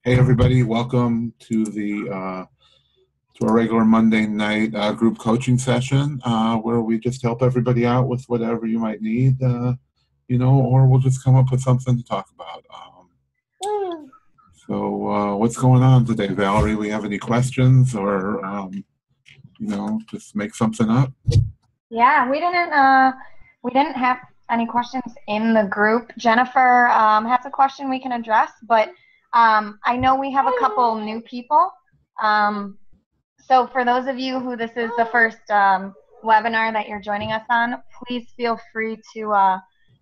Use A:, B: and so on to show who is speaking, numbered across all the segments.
A: Hey everybody, welcome to to our regular Monday night group coaching session where we just help everybody out with whatever you might need, or we'll just come up with something to talk about. So what's going on today, Valerie? We have any questions or just make something up?
B: Yeah, we didn't have any questions in the group. Jennifer has a question we can address, but I know we have a couple new people. So for those of you who this is the first webinar that you're joining us on, please feel free to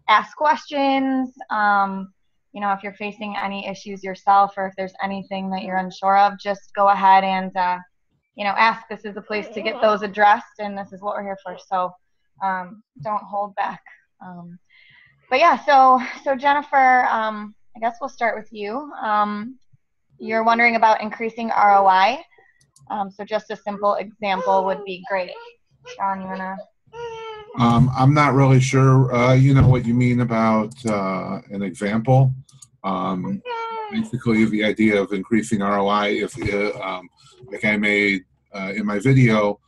B: ask questions. If you're facing any issues yourself or if there's anything that you're unsure of, just go ahead and ask. This is the place to get those addressed, and this is what we're here for. So don't hold back. But yeah, so Jennifer, I guess we'll start with you. You're wondering about increasing ROI. So just a simple example would be great. Sean, you wanna?
A: I'm not really sure, what you mean about an example. Basically, the idea of increasing ROI, like I made in my video,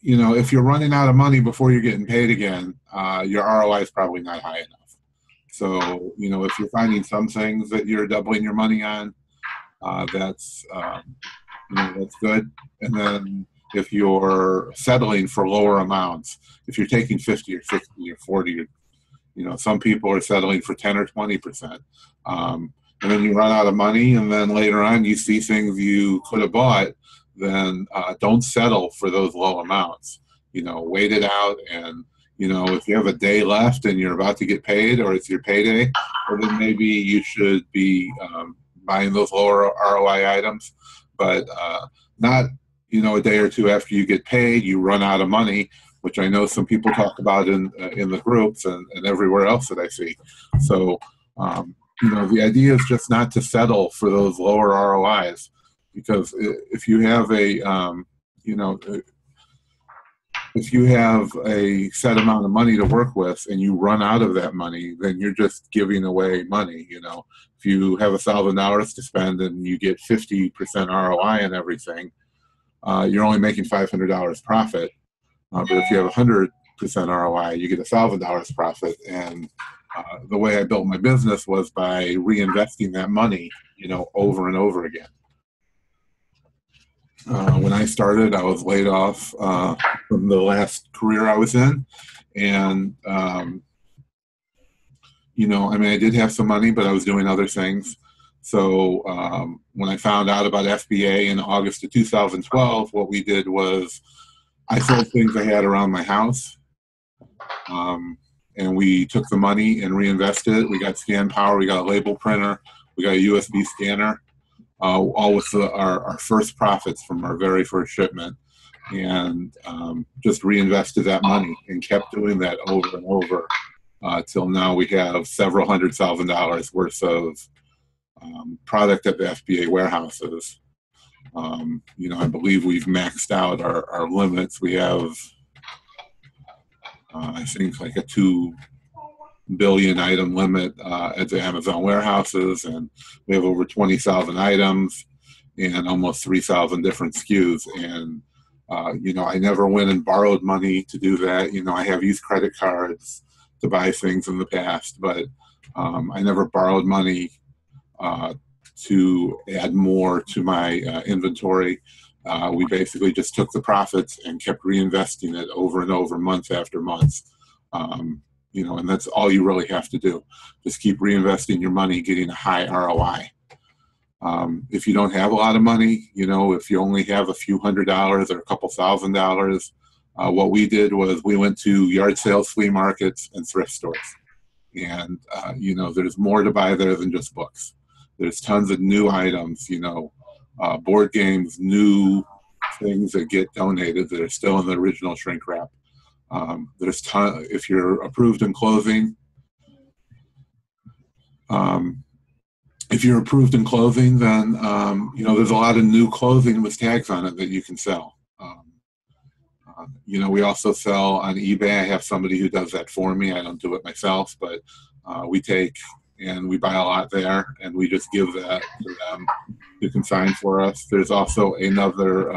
A: if you're running out of money before you're getting paid again, your ROI is probably not high enough. So, if you're finding some things that you're doubling your money on, that's good. And then if you're settling for lower amounts, if you're taking 50 or 60 or 40, or, some people are settling for 10 or 20%. And then you run out of money, and then later on you see things you could have bought, then don't settle for those low amounts. Wait it out, and if you have a day left and you're about to get paid, or it's your payday, well, then maybe you should be buying those lower ROI items, but not a day or two after you get paid, you run out of money, which I know some people talk about in the groups and everywhere else that I see. So the idea is just not to settle for those lower ROIs, because if you have if you have a set amount of money to work with and you run out of that money, then you're just giving away money. If you have $1,000 to spend and you get 50% ROI on everything, you're only making $500 profit. But if you have 100% ROI, you get $1,000 profit. And the way I built my business was by reinvesting that money, over and over again. When I started, I was laid off from the last career I was in. And, I did have some money, but I was doing other things. So when I found out about FBA in August of 2012, what we did was I sold things I had around my house. And we took the money and reinvested it. We got scan power, we got a label printer, we got a USB scanner. All with our first profits from our very first shipment, and just reinvested that money and kept doing that over and over till now we have several $100,000 worth of product at the FBA warehouses. I believe we've maxed out our limits. We have, I think, like a 2 billion item limit at the Amazon warehouses, and we have over 20,000 items and almost 3,000 different SKUs. And I never went and borrowed money to do that. I have used credit cards to buy things in the past, but I never borrowed money to add more to my inventory. We basically just took the profits and kept reinvesting it over and over, month after month. And that's all you really have to do. Just keep reinvesting your money, getting a high ROI. If you don't have a lot of money, if you only have a few $100s or a couple $1,000s, what we did was we went to yard sales, flea markets, and thrift stores. And, there's more to buy there than just books. There's tons of new items, board games, new things that get donated that are still in the original shrink wrap. If you're approved in clothing, then there's a lot of new clothing with tags on it that you can sell. We also sell on eBay. I have somebody who does that for me. I don't do it myself, but we take and we buy a lot there, and we just give that to them to consign for us. There's also another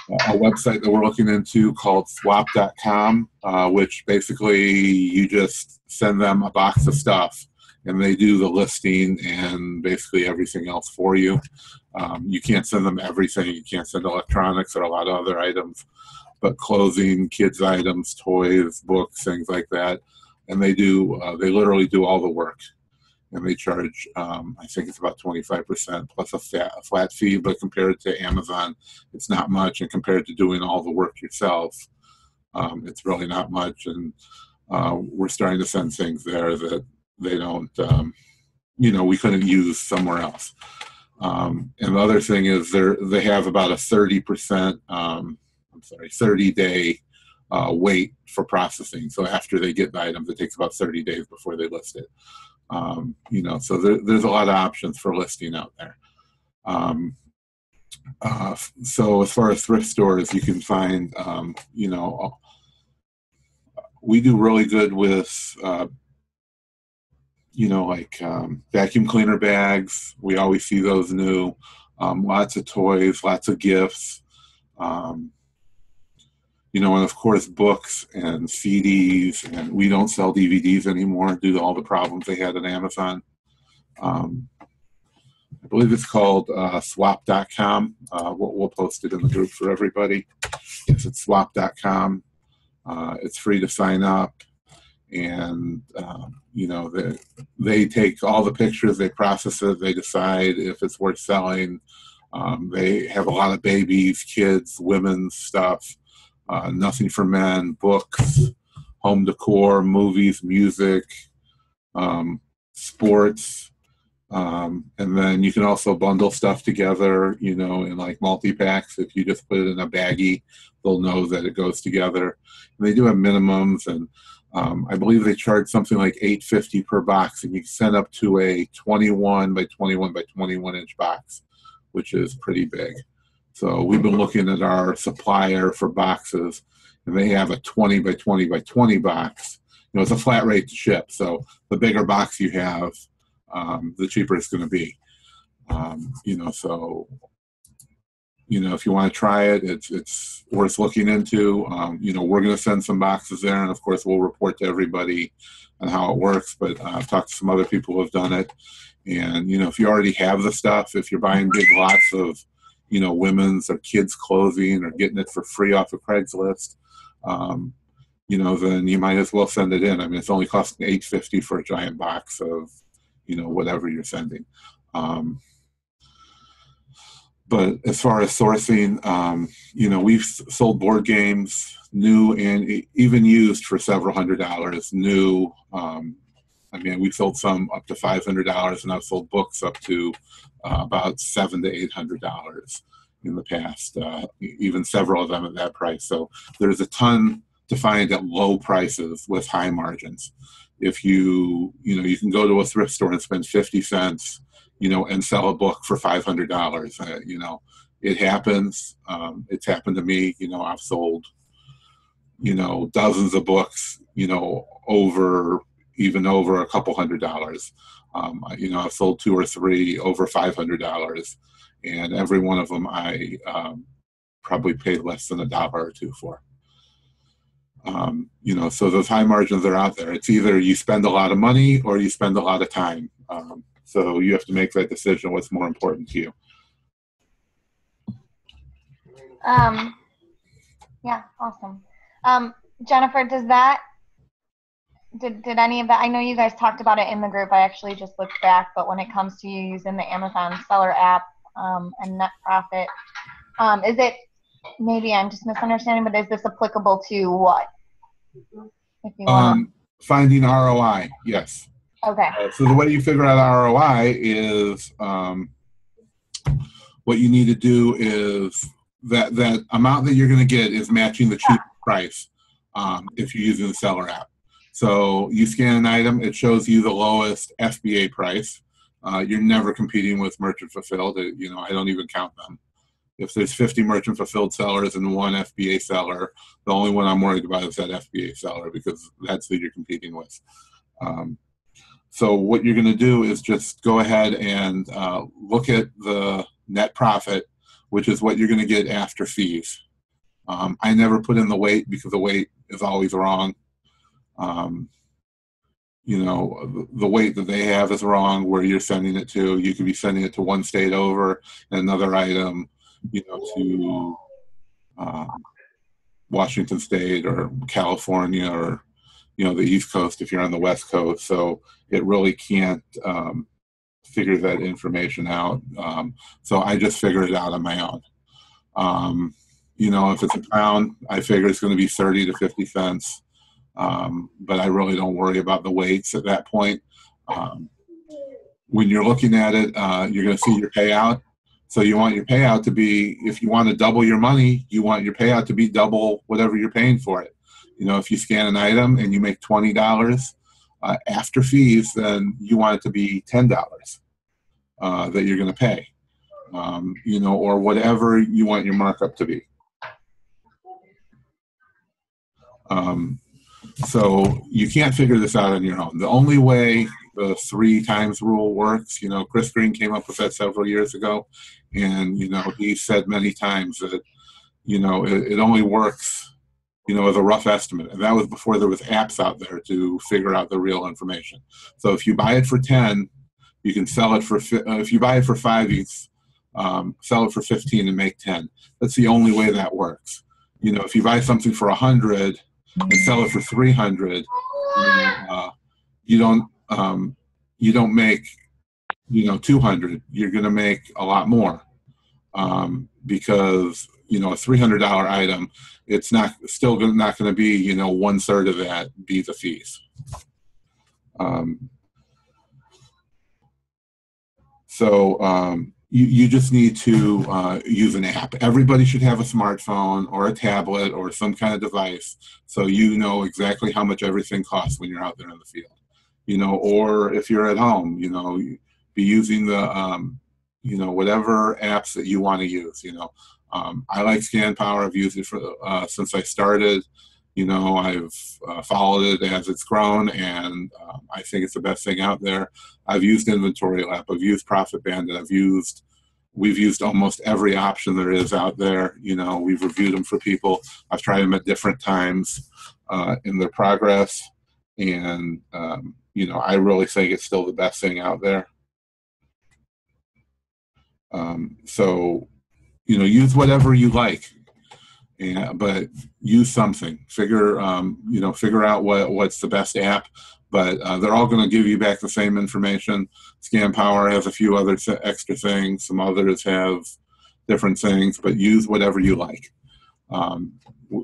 A: a website that we're looking into called swap.com, which basically you just send them a box of stuff and they do the listing and basically everything else for you. You can't send them everything. You can't send electronics or a lot of other items, but clothing, kids items, toys, books, things like that. And they literally do all the work. And they charge, I think it's about 25% plus a flat fee, but compared to Amazon, it's not much. And compared to doing all the work yourself, it's really not much. And we're starting to send things there that they don't, we couldn't use somewhere else. And the other thing is they have about a 30%, 30-day wait for processing. So after they get the items, it takes about 30 days before they list it. So there's a lot of options for listing out there. So as far as thrift stores, you can find, we do really good with, vacuum cleaner bags. We always see those new. Lots of toys, lots of gifts. And of course books and CDs, and we don't sell DVDs anymore due to all the problems they had on Amazon. I believe it's called swap.com. We'll post it in the group for everybody. Yes, it's swap.com. It's free to sign up, and they take all the pictures, they process it, they decide if it's worth selling. They have a lot of babies, kids, women's stuff. Nothing for men, books, home decor, movies, music, sports, and then you can also bundle stuff together, in like multi-packs. If you just put it in a baggie, they'll know that it goes together. And they do have minimums, and I believe they charge something like $8.50 per box, and you can send up to a 21 by 21 by 21 inch box, which is pretty big. So we've been looking at our supplier for boxes, and they have a 20 by 20 by 20 box. It's a flat rate to ship. So the bigger box you have, the cheaper it's going to be. If you want to try it, it's worth looking into. We're going to send some boxes there, and of course we'll report to everybody on how it works. But I've talked to some other people who have done it, and if you already have the stuff, if you're buying big lots of women's or kids' clothing or getting it for free off of Craigslist, then you might as well send it in. I mean, it's only costing $8.50 for a giant box of, whatever you're sending. But as far as sourcing, we've sold board games, new and even used, for several $100s. New, we've sold some up to $500, and I've sold books up to about $700 to $800 in the past, even several of them at that price. So there's a ton to find at low prices with high margins. If you can go to a thrift store and spend 50 cents, and sell a book for $500. It happens. It's happened to me. I've sold, dozens of books, over a couple $100. I've sold 2 or 3 over $500, and every one of them I probably paid less than $1 or $2 for. So those high margins are out there. It's either you spend a lot of money or you spend a lot of time. So you have to make that decision. What's more important to you?
B: Yeah, awesome. Jennifer, did any of that, I know you guys talked about it in the group, I actually just looked back, but when it comes to you using the Amazon seller app and net profit, is it, maybe I'm just misunderstanding, but is this applicable to what? If you want
A: finding ROI, yes.
B: Okay.
A: So the way you figure out ROI is what you need to do is that amount that you're going to get is matching the cheap price if you're using the seller app. So you scan an item, it shows you the lowest FBA price. You're never competing with merchant fulfilled. I don't even count them. If there's 50 merchant fulfilled sellers and 1 FBA seller, the only one I'm worried about is that FBA seller, because that's who you're competing with. So what you're going to do is just go ahead and look at the net profit, which is what you're going to get after fees. I never put in the weight because the weight is always wrong. You know, the weight that they have is wrong where you're sending it to. You could be sending it to one state over and another item, you know, to Washington State or California or, you know, the East Coast if you're on the West Coast. So it really can't figure that information out. So I just figured it out on my own. You know, if it's a pound, I figure it's going to be 30 to 50 cents. But I really don't worry about the weights at that point. When you're looking at it, you're going to see your payout. So you want your payout to be, if you want to double your money, you want your payout to be double whatever you're paying for it. You know, if you scan an item and you make $20 after fees, then you want it to be $10 that you're going to pay. You know, or whatever you want your markup to be. So you can't figure this out on your own. The only way the 3 times rule works, you know, Chris Green came up with that several years ago, and, you know, he said many times that, you know, it only works, you know, as a rough estimate. And that was before there was apps out there to figure out the real information. So if you buy it for 10, you can sell it for, if you buy it for 5, you can sell it for 15 and make 10. That's the only way that works. You know, if you buy something for 100 and sell it for 300, you don't make, you know, 200. You're going to make a lot more because, you know, a $300 item, it's not going to be, you know, 1/3 of that be the fees. You just need to use an app. Everybody should have a smartphone or a tablet or some kind of device so you know exactly how much everything costs when you're out there in the field. You know, or if you're at home, you know, be using the, you know, whatever apps that you want to use. You know, I like ScanPower. I've used it for since I started. You know, I've followed it as it's grown, and I think it's the best thing out there. I've used Inventory Lab. I've used Profit Bandit. We've used almost every option there is out there. You know, we've reviewed them for people. I've tried them at different times in their progress, and you know, I really think it's still the best thing out there. So, you know, use whatever you like. Yeah, but use something. Figure out what's the best app. But they're all going to give you back the same information. ScanPower has a few other extra things. Some others have different things. But use whatever you like.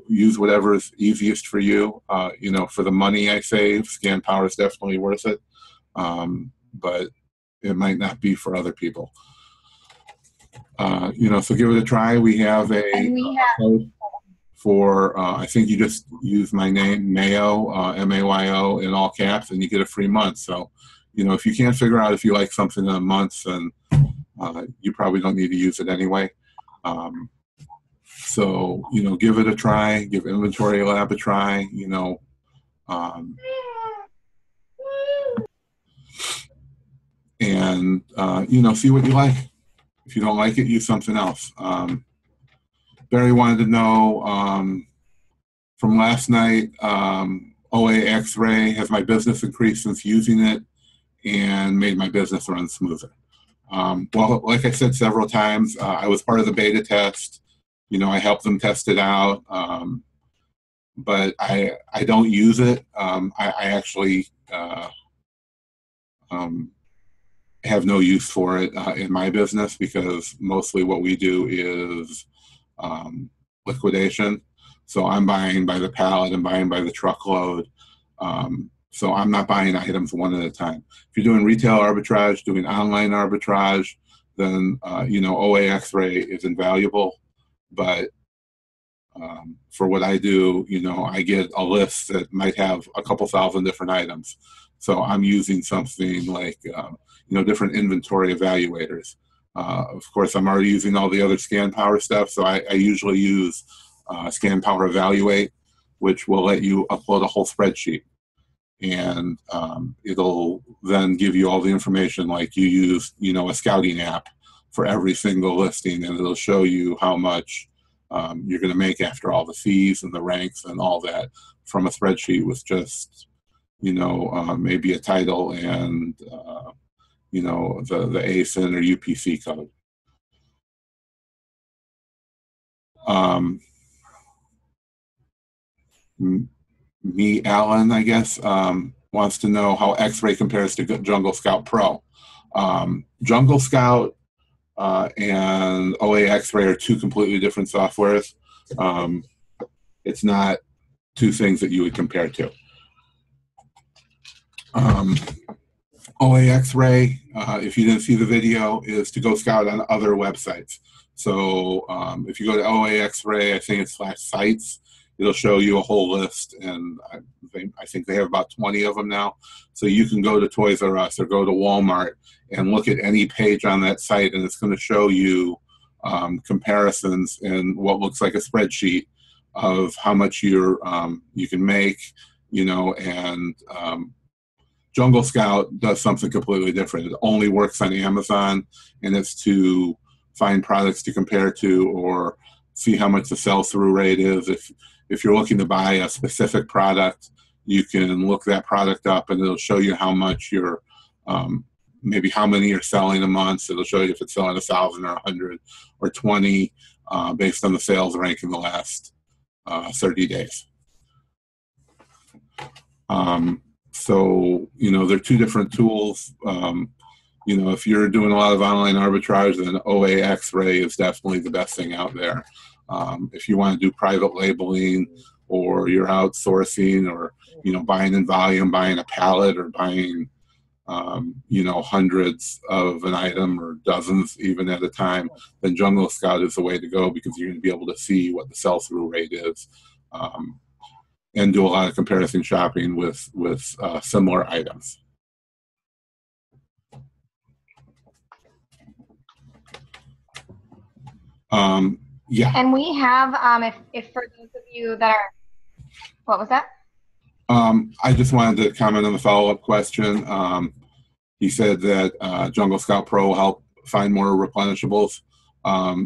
A: Use whatever is easiest for you. You know, for the money I save, ScanPower is definitely worth it. But it might not be for other people. You know, so give it a try. We have code for, I think you just use my name, Mayo, M-A-Y-O, in all caps, and you get a free month. So, you know, if you can't figure out if you like something in a month, then you probably don't need to use it anyway. So, you know, give it a try. Give Inventory Lab a try, you know. And, you know, see what you like. If you don't like it, use something else. Barry wanted to know from last night, OA X-ray, has my business increased since using it and made my business run smoother? Well, like I said several times, I was part of the beta test. You know, I helped them test it out, but I don't use it. I actually have no use for it in my business because mostly what we do is liquidation. So I'm buying by the pallet and buying by the truckload. So I'm not buying items one at a time. If you're doing retail arbitrage, doing online arbitrage, then you know, OA X-ray is invaluable. But for what I do, you know, I get a list that might have a couple thousand different items. So I'm using something like you know, different inventory evaluators. Of course, I'm already using all the other ScanPower stuff, so I usually use ScanPower Evaluate, which will let you upload a whole spreadsheet. and it'll then give you all the information, like you use, you know, a scouting app for every single listing, and it'll show you how much you're going to make after all the fees and the ranks and all that from a spreadsheet with just, you know, maybe a title and, you know, the ASIN or UPC code. Me, Alan, I guess, wants to know how X-Ray compares to Jungle Scout Pro. Jungle Scout and OA X-Ray are two completely different softwares. It's not two things that you would compare to. OA X-Ray, if you didn't see the video, is to go scout on other websites. So if you go to OA X-Ray, I think it's /sites, it'll show you a whole list, and I think they have about 20 of them now. So you can go to Toys R Us or go to Walmart and look at any page on that site, and it's going to show you comparisons in what looks like a spreadsheet of how much you can make, you know, and Jungle Scout does something completely different. It only works on Amazon, and it's to find products to compare to or see how much the sell-through rate is. If you're looking to buy a specific product, you can look that product up, and it'll show you how much you're, maybe how many you're selling a month. It'll show you if it's selling 1,000 or 100 or 20 based on the sales rank in the last 30 days. So, you know, they're two different tools. You know, if you're doing a lot of online arbitrage, then OA X-Ray is definitely the best thing out there. If you want to do private labeling, or you're outsourcing, or, you know, buying in volume, buying a pallet, or buying, you know, hundreds of an item or dozens even at a time, then Jungle Scout is the way to go, because you're going to be able to see what the sell-through rate is, and do a lot of comparison shopping with similar items. Yeah.
B: And we have, if for those of you that are, what was that?
A: I just wanted to comment on the follow-up question. He said that Jungle Scout Pro will help find more replenishables.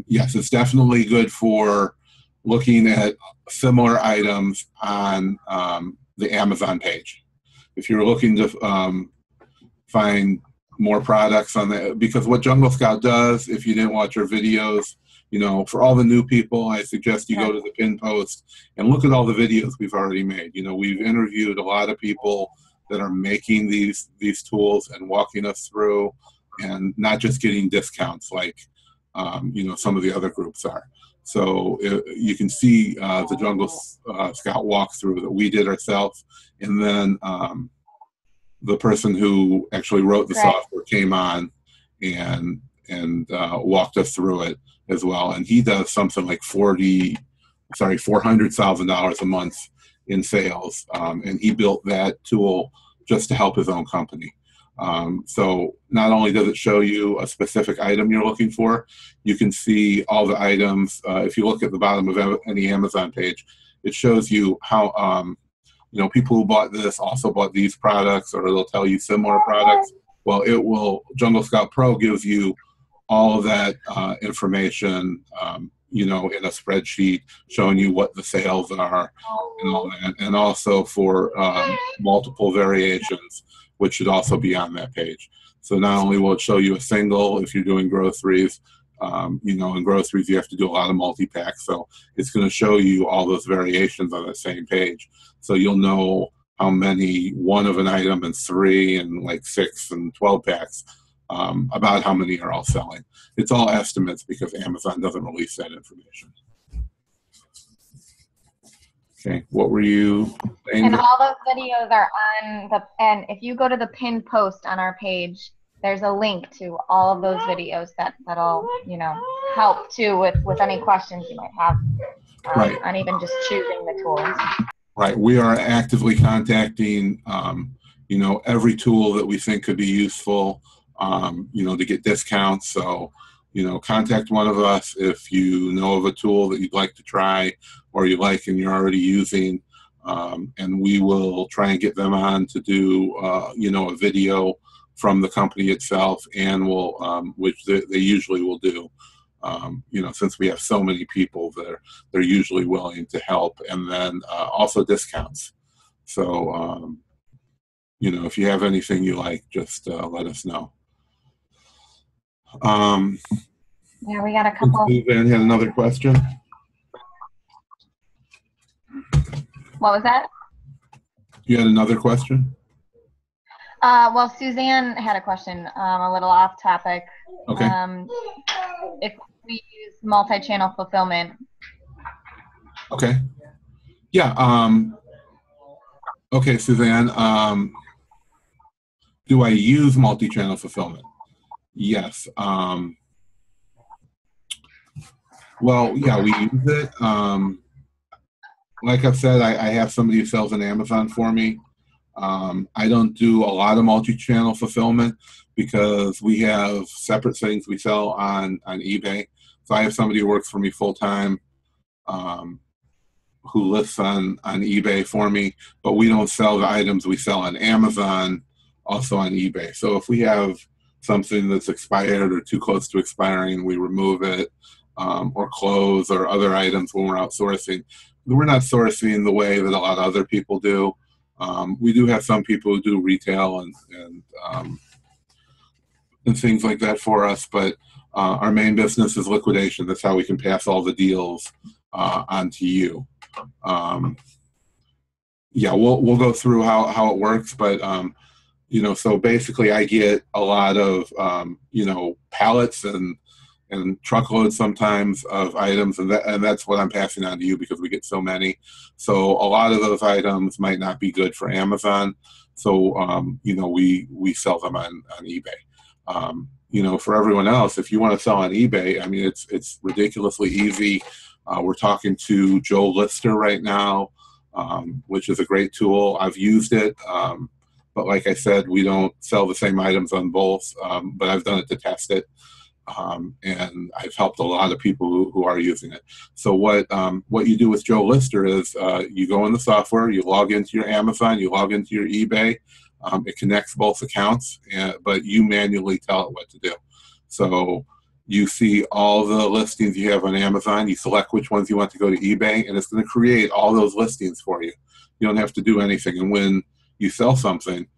A: Yes, it's definitely good for looking at similar items on the Amazon page. If you're looking to find more products on the, because what Jungle Scout does, if you didn't watch our videos, you know, for all the new people, I suggest you go to the pin post and look at all the videos we've already made. You know, we've interviewed a lot of people that are making these tools and walking us through, and not just getting discounts like, you know, some of the other groups are. So you can see the Jungle Scout walkthrough that we did ourselves, and then the person who actually wrote the software came on and walked us through it as well. And he does something like $400,000 a month in sales, and he built that tool just to help his own company. So not only does it show you a specific item you're looking for, you can see all the items. If you look at the bottom of any Amazon page, it shows you how, you know, people who bought this also bought these products, or it'll tell you similar products. Well, it will, Jungle Scout Pro gives you all of that information, you know, in a spreadsheet showing you what the sales are and all that, and also for multiple variations, which should also be on that page. So not only will it show you a single if you're doing groceries, you know, in groceries you have to do a lot of multi-packs, so it's going to show you all those variations on the same page. So you'll know how many one of an item and 3 and like 6 and 12 packs, about how many are all selling. It's all estimates because Amazon doesn't release that information. Okay, what were you saying?
B: And all those videos are on the, and if you go to the pinned post on our page, there's a link to all of those videos that'll, you know, help too with any questions you might have on even just choosing the tools.
A: Right, we are actively contacting, you know, every tool that we think could be useful, you know, to get discounts. So, you know, contact one of us if you know of a tool that you'd like to try or you like and you're already using. and we will try and get them on to do, you know, a video from the company itself, and will, which they usually will do. You know, since we have so many people, they're usually willing to help, and then also discounts. So, you know, if you have anything you like, just let us know.
B: Yeah, we got a couple.
A: Suzanne had another question.
B: What was that?
A: You had another question?
B: Well, Suzanne had a question, a little off topic.
A: Okay.
B: If we use multi-channel fulfillment.
A: Okay. Yeah. Okay, Suzanne. Do I use multi-channel fulfillment? Yes. Well, yeah, we use it. Like I've said, I have somebody who sells on Amazon for me. I don't do a lot of multi-channel fulfillment because we have separate things we sell on eBay. So I have somebody who works for me full-time, who lists on eBay for me, but we don't sell the items we sell on Amazon, also on eBay. So if we have something that's expired or too close to expiring, we remove it, or clothes or other items when we're outsourcing. We're not sourcing the way that a lot of other people do. We do have some people who do retail and things like that for us, but our main business is liquidation. That's how we can pass all the deals on to you. Yeah, we'll go through how it works, but you know, so basically I get a lot of you know, pallets and truckloads sometimes of items, and that's what I'm passing on to you because we get so many. So a lot of those items might not be good for Amazon, so you know, we sell them on eBay. You know, for everyone else, if you want to sell on eBay, I mean, it's ridiculously easy. We're talking to Joe Lister right now, which is a great tool. I've used it, but like I said, we don't sell the same items on both, but I've done it to test it. And I've helped a lot of people who are using it. So what you do with Joe Lister is you go in the software, you log into your Amazon, you log into your eBay. It connects both accounts, but you manually tell it what to do. So you see all the listings you have on Amazon, you select which ones you want to go to eBay, and it's going to create all those listings for you. You don't have to do anything. And when you sell something,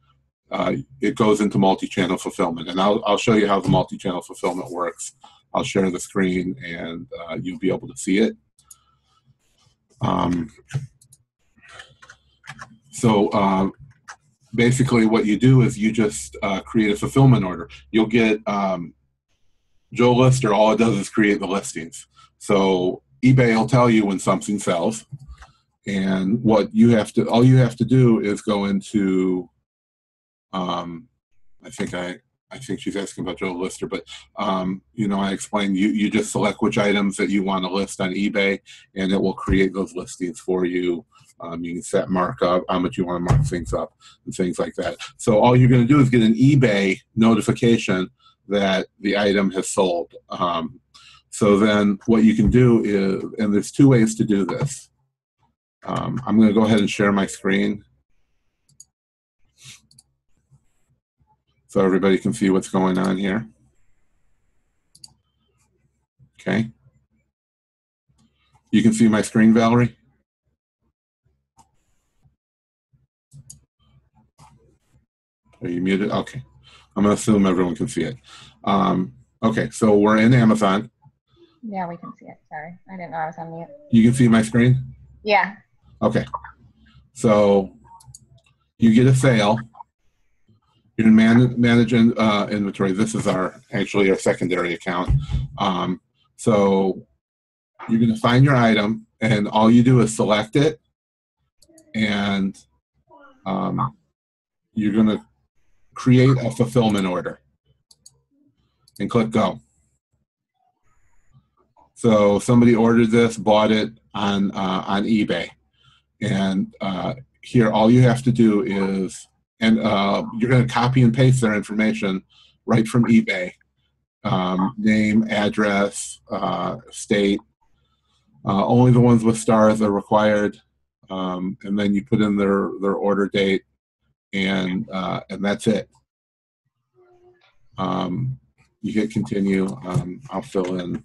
A: it goes into multi-channel fulfillment, and I'll show you how the multi-channel fulfillment works. I'll share the screen, and you'll be able to see it. So basically what you do is you just create a fulfillment order. You'll get Joe Lister, all it does is create the listings. So eBay will tell you when something sells, and all you have to do is go into I think she's asking about Joe Lister, but you know, I explained you just select which items that you want to list on eBay, and it will create those listings for you. You can set markup, how much you want to mark things up, and things like that. So all you're going to do is get an eBay notification that the item has sold. So then what you can do is, and there's two ways to do this. I'm going to go ahead and share my screen so everybody can see what's going on here. Okay. You can see my screen, Valerie? Are you muted? Okay. I'm going to assume everyone can see it. Okay, so we're in Amazon.
B: Yeah, we can see it. Sorry, I didn't know I was on mute.
A: You can see my screen?
B: Yeah.
A: Okay. So you get a sale. You're managing inventory. This is actually our secondary account. So you're going to find your item, and all you do is select it, and you're going to create a fulfillment order and click go. So somebody ordered this, bought it on eBay, and here all you have to do is, and you're going to copy and paste their information right from eBay. Name, address, state. Only the ones with stars are required. and then you put in their order date, and that's it. You hit continue. I'll fill in.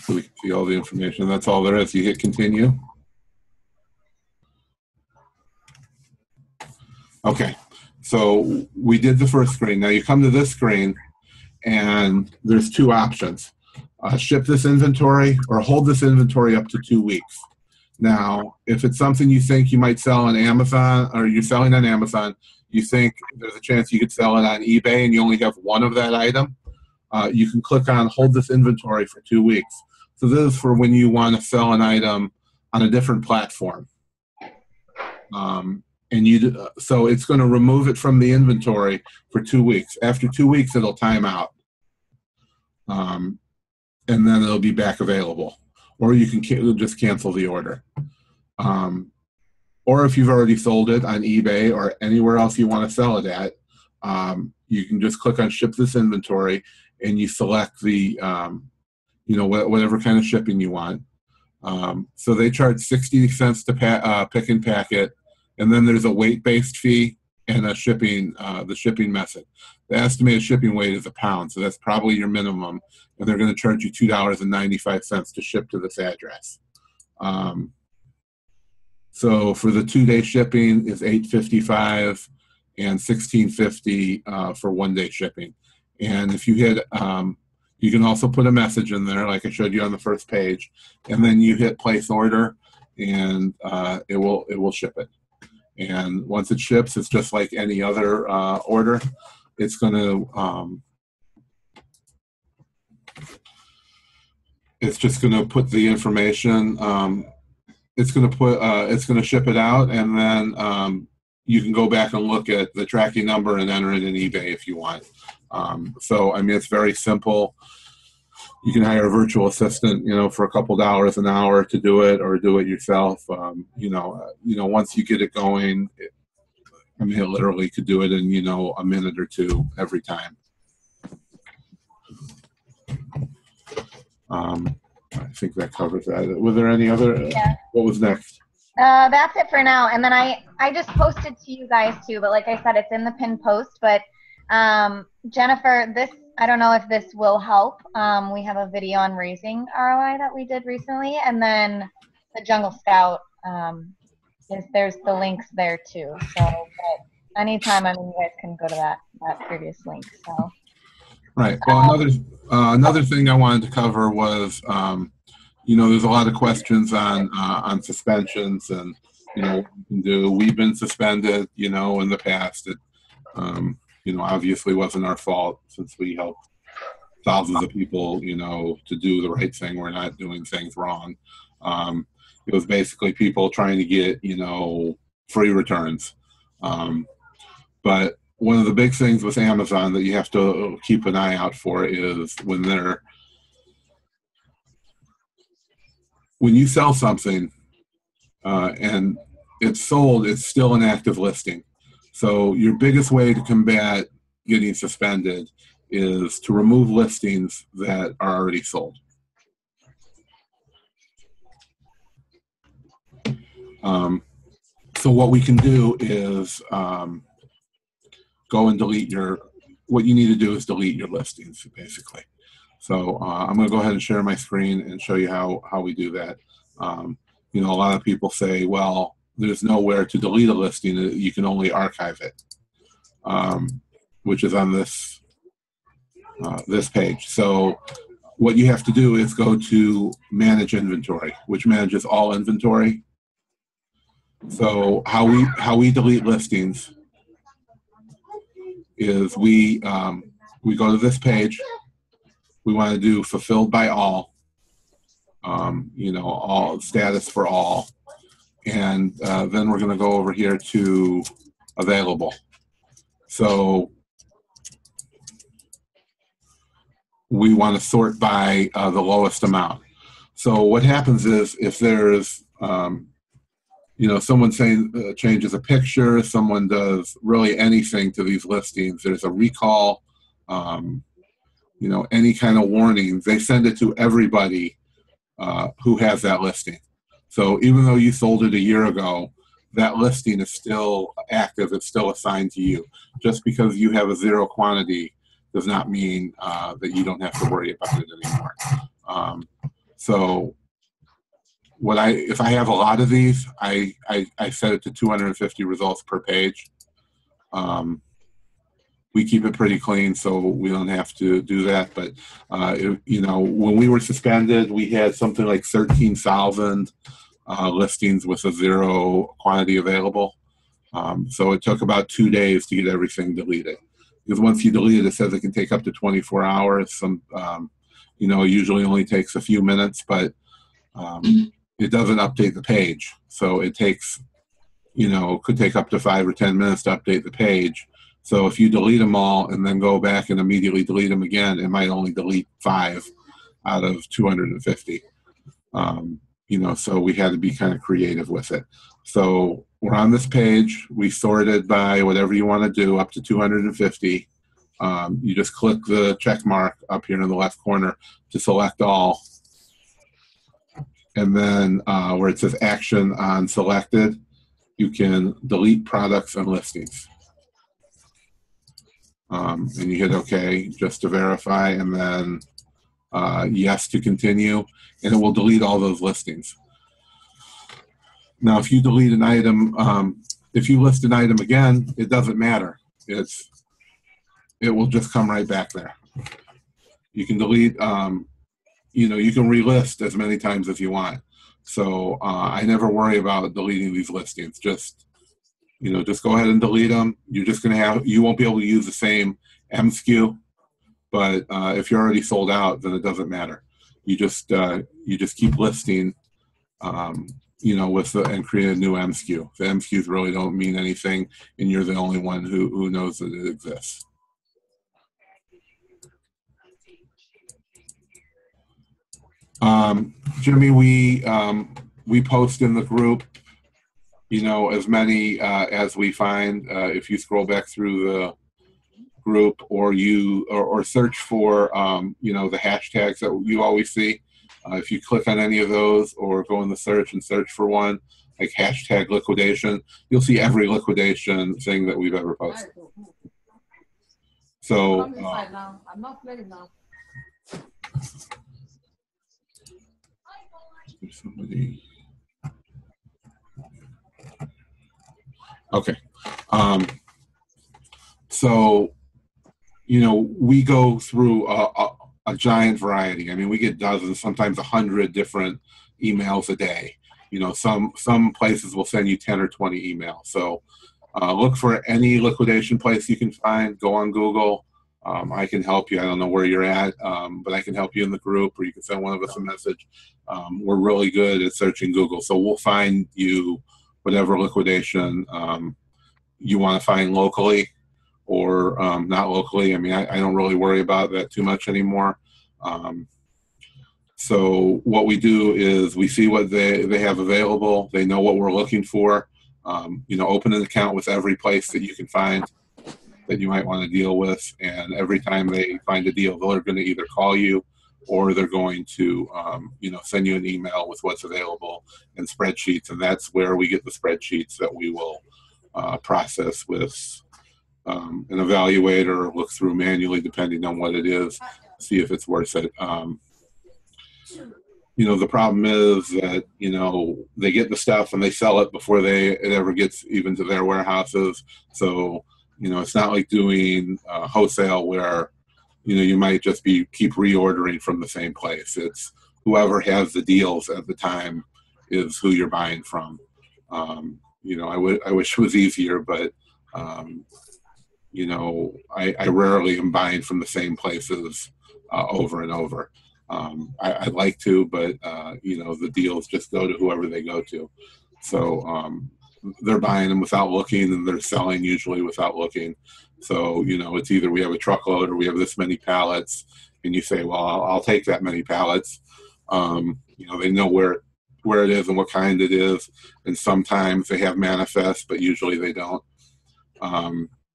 A: So we can see all the information. That's all there is. You hit continue. Okay, so we did the first screen. Now you come to this screen, and there's two options. Ship this inventory or hold this inventory up to 2 weeks. Now, if it's something you think you might sell on Amazon, or you're selling on Amazon, you think there's a chance you could sell it on eBay and you only have one of that item, you can click on hold this inventory for 2 weeks. So this is for when you want to sell an item on a different platform. So it's going to remove it from the inventory for 2 weeks. After 2 weeks, it'll time out. And then it'll be back available. Or you can just cancel the order. Or if you've already sold it on eBay or anywhere else you want to sell it at, you can just click on ship this inventory and you select the, whatever kind of shipping you want. So they charge 60 cents to pick and pack it. And then there's a weight-based fee and a shipping, the shipping method. The estimated shipping weight is £1, so that's probably your minimum. And they're going to charge you $2.95 to ship to this address. So for the 2-day shipping is $8.55 and $16.50 for 1-day shipping. And if you hit, you can also put a message in there, like I showed you on the first page, and then you hit place order, and it will ship it. And once it ships, it's just like any other order. It's going to it's just going to put the information. It's going to ship it out, and then you can go back and look at the tracking number and enter it in eBay if you want. So I mean, it's very simple. You can hire a virtual assistant, for a couple dollars an hour to do it, or do it yourself. Once you get it going, it literally could do it in, a minute or two every time. I think that covers that. Were there any other?
B: Yeah.
A: What was next?
B: That's it for now. And then I just posted to you guys too, but like I said, it's in the pinned post. But Jennifer, I don't know if this will help. We have a video on raising ROI that we did recently, and then the Jungle Scout, there's the links there too. So but anytime, you guys can go to that previous link. So.
A: Right. Well, another thing I wanted to cover was, there's a lot of questions on suspensions and, what we can do. We've been suspended, in the past. It, obviously wasn't our fault since we helped thousands of people, to do the right thing. We're not doing things wrong. It was basically people trying to get, free returns. But one of the big things with Amazon that you have to keep an eye out for is when you sell something and it's sold, it's still an active listing. So your biggest way to combat getting suspended is to remove listings that are already sold. So what we can do is go and delete what you need to do is delete your listings, basically. So I'm going to go ahead and share my screen and show you how we do that. A lot of people say, well, there's nowhere to delete a listing. You can only archive it, which is on this page. So what you have to do is go to Manage Inventory, which manages all inventory. So how we delete listings is we go to this page. We want to do fulfilled by all, all status for all. And then we're going to go over here to available. So we want to sort by the lowest amount. So what happens is if there's, someone saying changes a picture, someone does really anything to these listings, there's a recall, any kind of warning, they send it to everybody who has that listing. So even though you sold it a year ago, that listing is still active. It's still assigned to you. Just because you have a zero quantity does not mean that you don't have to worry about it anymore. So if I have a lot of these, I set it to 250 results per page. We keep it pretty clean, so we don't have to do that. But when we were suspended, we had something like 13,000 listings with a zero quantity available. So it took about 2 days to get everything deleted. Because once you delete it, it says it can take up to 24 hours. It usually only takes a few minutes, but it doesn't update the page. So it takes, could take up to 5 or 10 minutes to update the page. So if you delete them all and then go back and immediately delete them again, it might only delete 5 out of 250. So we had to be kind of creative with it. So we're on this page. We sorted by whatever you want to do up to 250. You just click the check mark up here in the left corner to select all. And then where it says action on selected, you can delete products and listings. And you hit OK just to verify, and then yes to continue, and it will delete all those listings. Now, if you delete an item, if you list an item again, it doesn't matter. It will just come right back there. You can delete, you can relist as many times as you want. So I never worry about deleting these listings. Just go ahead and delete them. You're just you won't be able to use the same MSKU, but if you're already sold out, then it doesn't matter. You just keep listing, and create a new MSKU. The MSKUs really don't mean anything, and you're the only one who knows that it exists. Jimmy, we post in the group, as many as we find. If you scroll back through the group, or search for the hashtags that you always see. If you click on any of those, or go in the search and search for one, like hashtag liquidation, you'll see every liquidation thing that we've ever posted. So
C: I'm not playing now.
A: Somebody. Okay. So, we go through a giant variety. I mean, we get dozens, sometimes 100 different emails a day. Some places will send you 10 or 20 emails. So look for any liquidation place you can find. Go on Google. I can help you. I don't know where you're at, but I can help you in the group, or you can send one of us a message. We're really good at searching Google, so we'll find you whatever liquidation you want to find locally or not locally. I mean, I don't really worry about that too much anymore. So what we do is we see what they have available. They know what we're looking for. Open an account with every place that you can find that you might want to deal with, and every time they find a deal, they're going to either call you or they're going to send you an email with what's available and spreadsheets, and that's where we get the spreadsheets that we will process with an evaluator, look through manually depending on what it is, see if it's worth it. The problem is that they get the stuff and they sell it before it ever gets even to their warehouses. So it's not like doing wholesale where you might just keep reordering from the same place. It's whoever has the deals at the time is who you're buying from. I wish it was easier, but I rarely am buying from the same places over and over. I'd like to, but the deals just go to whoever they go to. So they're buying them without looking, and they're selling usually without looking. So it's either we have a truckload or we have this many pallets, and you say, well, I'll take that many pallets. They know where it is and what kind it is, and sometimes they have manifest, but usually they don't.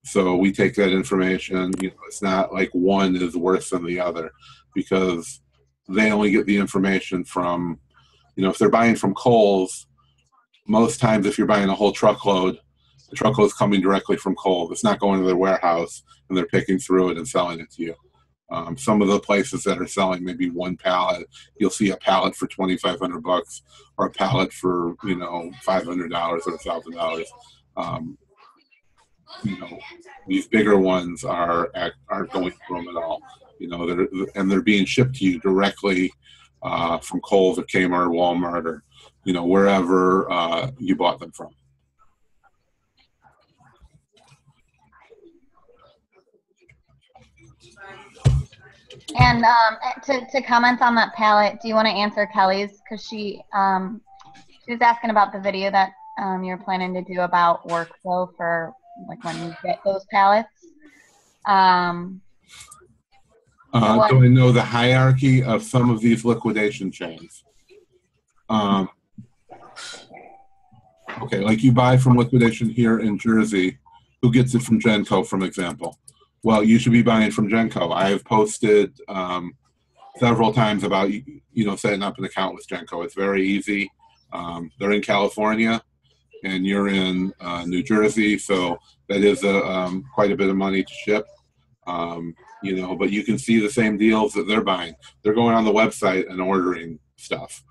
A: So we take that information. It's not like one is worse than the other, because they only get the information from, if they're buying from Kohl's, most times if you're buying a whole truckload, the truckload's coming directly from Kohl's. It's not going to their warehouse and they're picking through it and selling it to you. Some of the places that are selling maybe one pallet, you'll see a pallet for $2,500 or a pallet for $500 or $1,000. These bigger ones aren't going through them at all. They're being shipped to you directly from Kohl's or Kmart, Walmart, or wherever you bought them from.
B: And to comment on that pallet, do you want to answer Kelly's? Because she was asking about the video that you're planning to do about workflow for like when you get those pallets.
A: Do I know the hierarchy of some of these liquidation chains? Okay, like you buy from liquidation here in Jersey. Who gets it from Genco, for example? Well, you should be buying from Genco. I have posted several times about setting up an account with Genco. It's very easy. They're in California, and you're in New Jersey, so that is quite a bit of money to ship. But you can see the same deals that they're buying. They're going on the website and ordering stuff.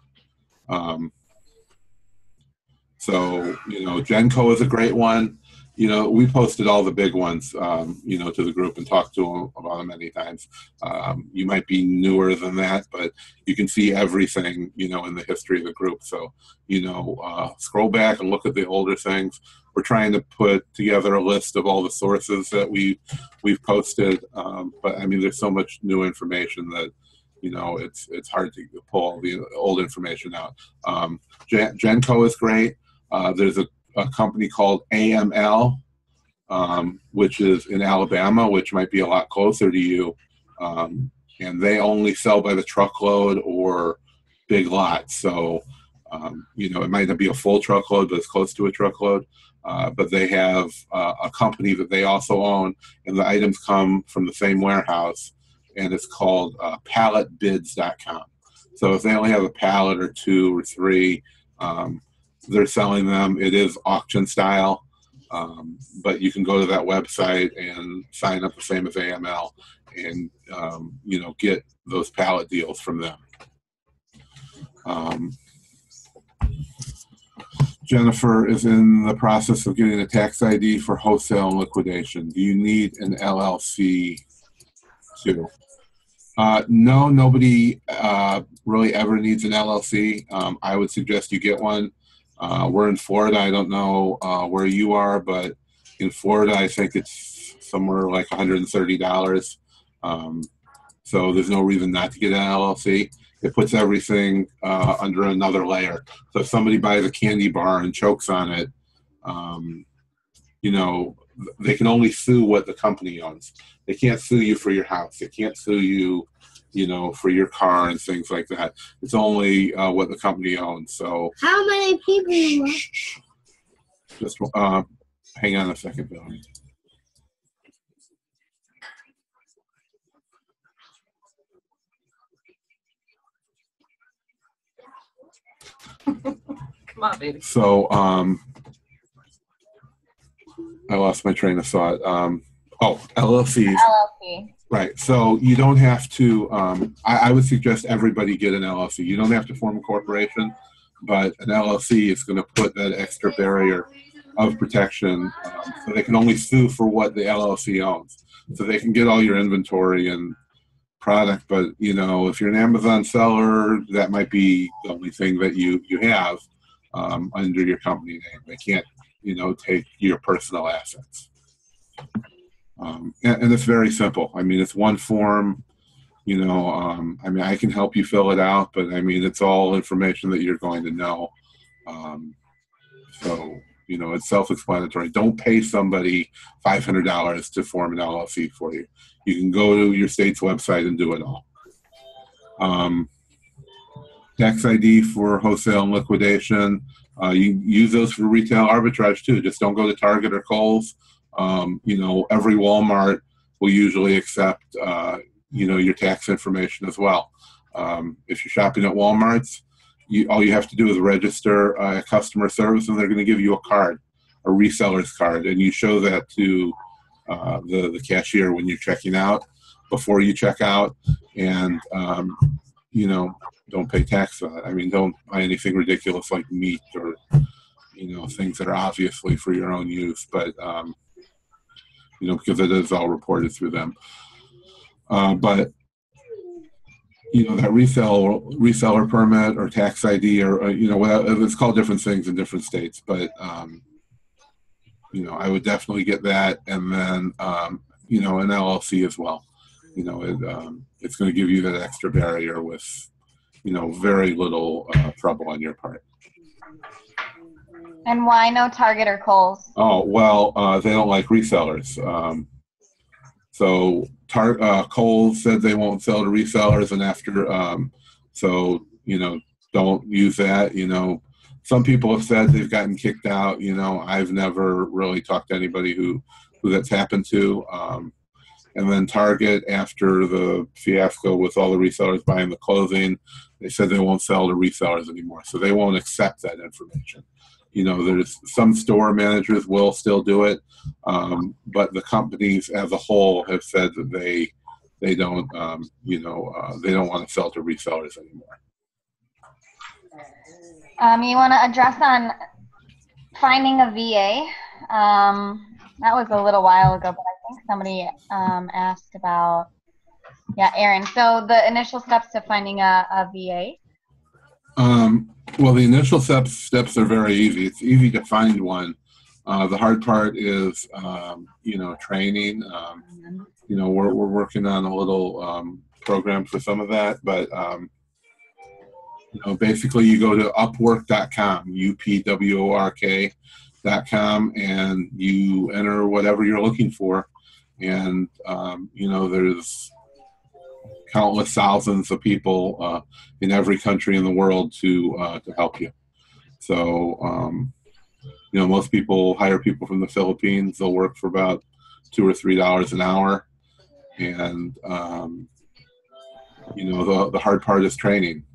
A: Genco is a great one. We posted all the big ones, to the group and talked to them about them many times. You might be newer than that, but you can see everything, in the history of the group. So, scroll back and look at the older things. We're trying to put together a list of all the sources that we've posted. But I mean, there's so much new information that, it's hard to pull all the old information out. Genco is great. There's a company called AML, which is in Alabama, which might be a lot closer to you. And they only sell by the truckload or big lots. So, it might not be a full truckload, but it's close to a truckload. But they have a company that they also own, and the items come from the same warehouse, and it's called palletbids.com. So if they only have a pallet or two or three, they're selling them. It is auction style, but you can go to that website and sign up the same as AML and, get those pallet deals from them. Jennifer is in the process of getting a tax ID for wholesale and liquidation. Do you need an LLC too? No, nobody really ever needs an LLC. I would suggest you get one. We're in Florida. I don't know where you are, but in Florida, I think it's somewhere like $130. So there's no reason not to get an LLC. It puts everything under another layer. So if somebody buys a candy bar and chokes on it, they can only sue what the company owns. They can't sue you for your house. They can't sue you, for your car and things like that. It's only what the company owns. So
D: how many people?
A: Just hang on a second, Bill.
C: Come on, baby.
A: So I lost my train of thought. LLCs.
B: LLC.
A: Right. So you don't have to, I would suggest everybody get an LLC. You don't have to form a corporation, but an LLC is going to put that extra barrier of protection. So they can only sue for what the LLC owns. So they can get all your inventory and product, but if you're an Amazon seller, that might be the only thing that you have under your company name. They can't, take your personal assets. And it's very simple. I mean, it's one form, I can help you fill it out, but it's all information that you're going to know. So, it's self-explanatory. Don't pay somebody $500 to form an LLC for you. You can go to your state's website and do it all. Tax ID for wholesale and liquidation. You use those for retail arbitrage too. Just don't go to Target or Kohl's. You know, every Walmart will usually accept, you know, your tax information as well. If you're shopping at Walmart's, all you have to do is register a customer service, and they're going to give you a card, a reseller's card, and you show that to the cashier when you're checking out, before you check out, and you know, don't pay tax on it. I mean, don't buy anything ridiculous like meat or, you know, things that are obviously for your own use, but you know, because it is all reported through them. But you know, that reseller permit or tax ID or you know, it's called different things in different states, but you know, I would definitely get that, and then you know, an LLC as well. You know, it's going to give you that extra barrier with, you know, very little trouble on your part.
B: And why no Target or Kohl's?
A: Oh, well, they don't like resellers. So Kohl's said they won't sell to resellers, and after, so, you know, don't use that. You know, some people have said they've gotten kicked out. You know, I've never really talked to anybody who that's happened to. And then Target, after the fiasco with all the resellers buying the clothing, they said they won't sell to resellers anymore. So they won't accept that information. You know, there's some store managers will still do it, but the companies as a whole have said that they don't, you know, they don't want to sell to resellers anymore.
B: You want to address on finding a VA? That was a little while ago, but I think somebody asked about, yeah, Aaron. So the initial steps to finding a VA?
A: Well, the initial steps are very easy. It's easy to find one. The hard part is, you know, training. You know, we're working on a little program for some of that, but you know, basically you go to upwork.com, upwork.com, and you enter whatever you're looking for, and you know, there's countless thousands of people in every country in the world to help you. So you know, most people hire people from the Philippines. They'll work for about $2 or $3 an hour, and you know, the hard part is training.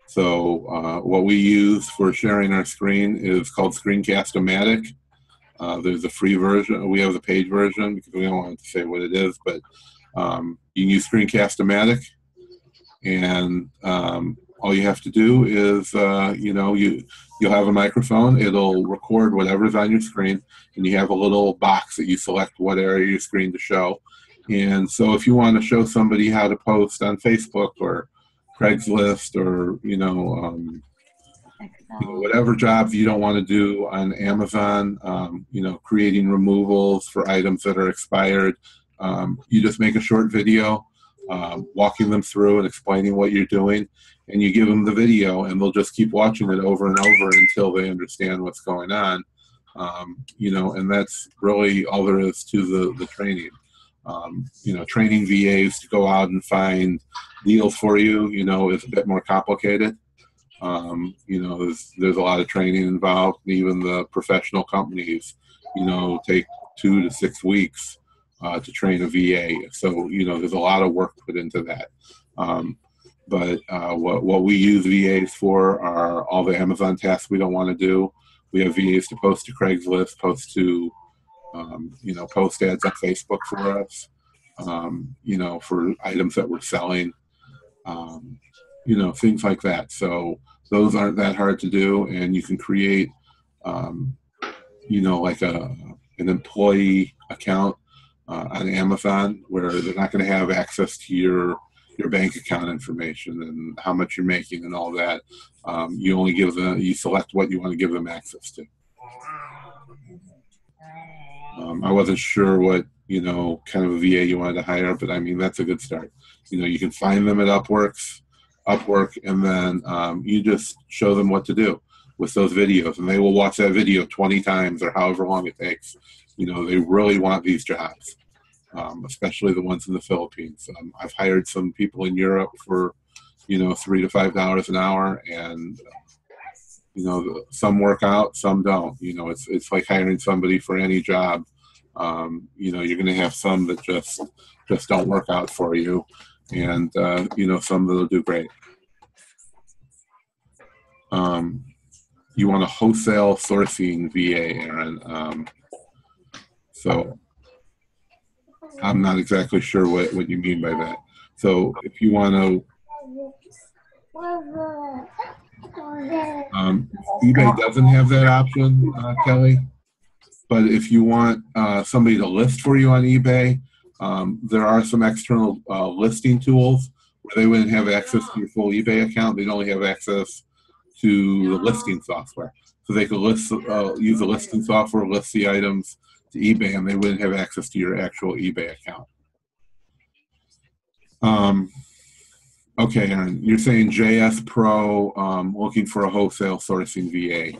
A: So what we use for sharing our screen is called Screencast-O-Matic. There's a free version. We have the paid version because we don't want to say what it is, but you can use Screencast-O-Matic, and all you have to do is, you know, you'll have a microphone. It'll record whatever's on your screen, and you have a little box that you select what area of your screen to show. And so if you want to show somebody how to post on Facebook or Craigslist or, you know, whatever jobs you don't want to do on Amazon, you know, creating removals for items that are expired, you just make a short video walking them through and explaining what you're doing, and you give them the video, and they'll just keep watching it over and over until they understand what's going on. You know, and that's really all there is to the training. You know, training VAs to go out and find deals for you, you know, is a bit more complicated. You know, there's a lot of training involved. Even the professional companies, you know, take 2 to 6 weeks to train a VA. So, you know, there's a lot of work put into that. But what we use VAs for are all the Amazon tasks we don't want to do. We have VAs to post to Craigslist, post to, you know, post ads on Facebook for us, you know, for items that we're selling, you know, things like that. So those aren't that hard to do, and you can create, you know, like an employee account on Amazon where they're not going to have access to your bank account information and how much you're making and all that. You only give them, you select what you want to give them access to. I wasn't sure what, you know, kind of a VA you wanted to hire, but I mean, that's a good start. You know, you can find them at Upwork, and then you just show them what to do with those videos, and they will watch that video 20 times or however long it takes. You know, they really want these jobs, especially the ones in the Philippines. I've hired some people in Europe for, you know, $3 to $5 an hour, and you know, some work out, some don't. You know, it's like hiring somebody for any job. You know, you're going to have some that just don't work out for you, and you know, some that'll do great. You want a wholesale sourcing VA, Aaron. So I'm not exactly sure what you mean by that. So if you want to, eBay doesn't have that option, Kelly. But if you want somebody to list for you on eBay, there are some external listing tools where they wouldn't have access to your full eBay account. They'd only have access to the listing software. So they could use the listing software, list the items to eBay, and they wouldn't have access to your actual eBay account. Okay, Aaron, you're saying JS Pro, looking for a wholesale sourcing VA.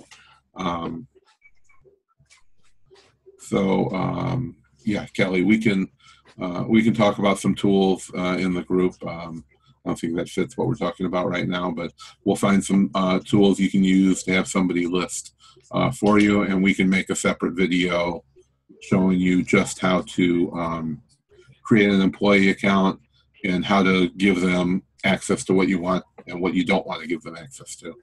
A: Yeah, Kelly, we can talk about some tools in the group. I don't think that fits what we're talking about right now, but we'll find some tools you can use to have somebody list for you, and we can make a separate video showing you just how to create an employee account and how to give them access to what you want and what you don't want to give them access to.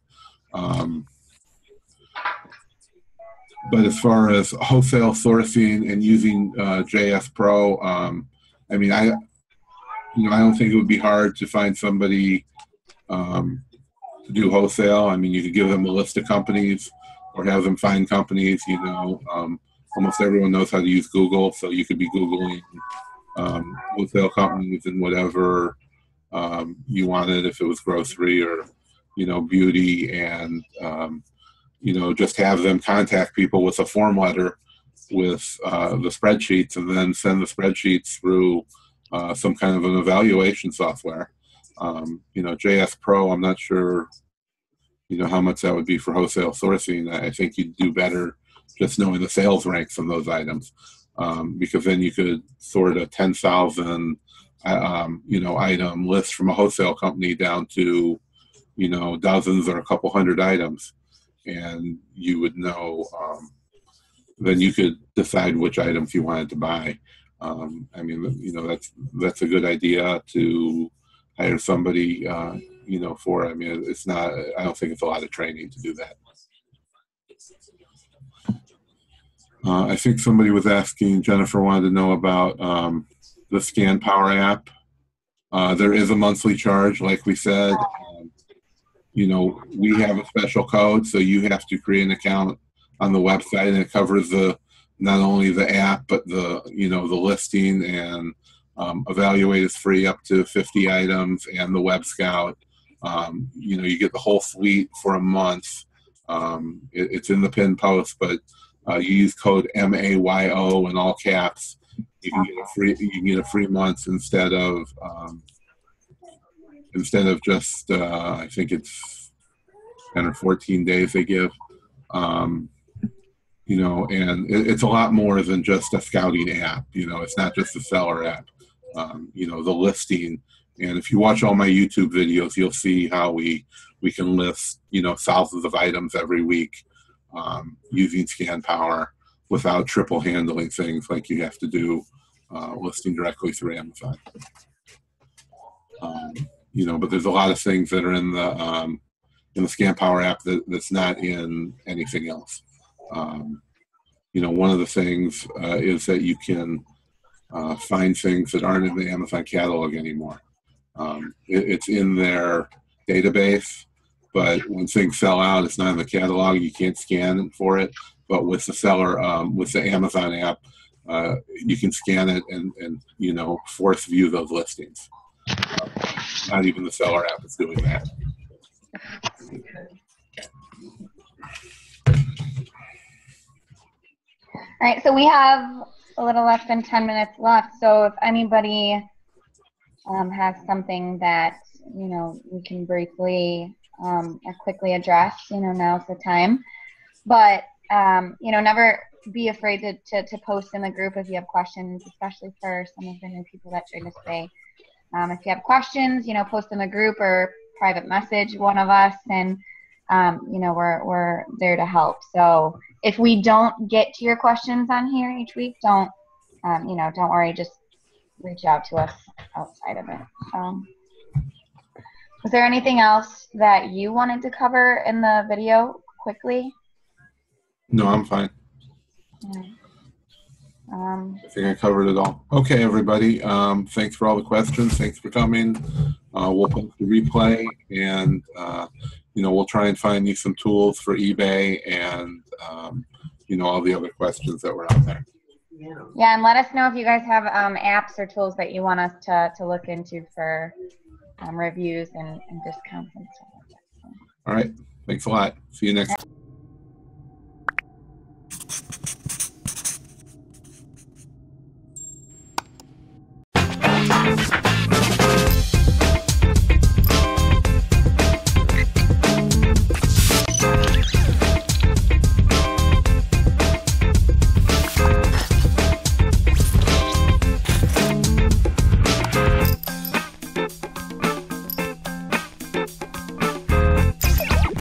A: But as far as wholesale sourcing and using JS Pro, I mean, I don't think it would be hard to find somebody to do wholesale. I mean, you could give them a list of companies or have them find companies. You know, almost everyone knows how to use Google, so you could be Googling wholesale companies and whatever you wanted, if it was grocery or, you know, beauty, and you know, just have them contact people with a form letter with the spreadsheets, and then send the spreadsheets through some kind of an evaluation software. You know, JS Pro, I'm not sure, you know, how much that would be for wholesale sourcing. I think you'd do better just knowing the sales ranks on those items, because then you could sort a 10,000 you know, item list from a wholesale company down to, you know, dozens or a couple hundred items. And you would know, then you could decide which items you wanted to buy. I mean, you know, that's a good idea to hire somebody, you know, for. I mean, it's not, I don't think it's a lot of training to do that. I think somebody was asking, Jennifer wanted to know about the Scan Power app. There is a monthly charge, like we said. You know, we have a special code, so you have to create an account on the website, and it covers not only the app, but the, you know, the listing, and Evaluate is free up to 50 items, and the Web Scout. You know, you get the whole suite for a month. It's in the pinned post, but you use code MAYO in all caps. You can get a free month instead of just I think it's 10 or 14 days they give. You know, and it's a lot more than just a scouting app. You know, it's not just a seller app. You know, the listing, and if you watch all my YouTube videos, you'll see how we can list, you know, thousands of items every week using Scan Power without triple handling things like you have to do listing directly through Amazon. You know, but there's a lot of things that are in the Scan Power app that's not in anything else. You know, one of the things is that you can find things that aren't in the Amazon catalog anymore. It's in their database, but when things sell out, it's not in the catalog. You can't scan for it. But with the seller, with the Amazon app, you can scan it and you know, force view those listings. Not even the seller app is doing that.
B: All right, so we have a little less than 10 minutes left. So if anybody has something that, you know, we can briefly or quickly address, you know, now's the time. But, you know, never be afraid to post in the group if you have questions, especially for some of the new people that joined us today. If you have questions, you know, post in the group or private message one of us, and you know, we're there to help. So if we don't get to your questions on here each week, don't you know, don't worry, just reach out to us outside of it. Was there anything else that you wanted to cover in the video quickly?
A: No, I'm fine. I think I covered it all. Okay, everybody. Thanks for all the questions. Thanks for coming. We'll post the replay, and you know, we'll try and find you some tools for eBay and you know, all the other questions that were out there.
B: Yeah, and let us know if you guys have apps or tools that you want us to look into for reviews and discounts and stuff like that.
A: All right. Thanks a lot. See you next.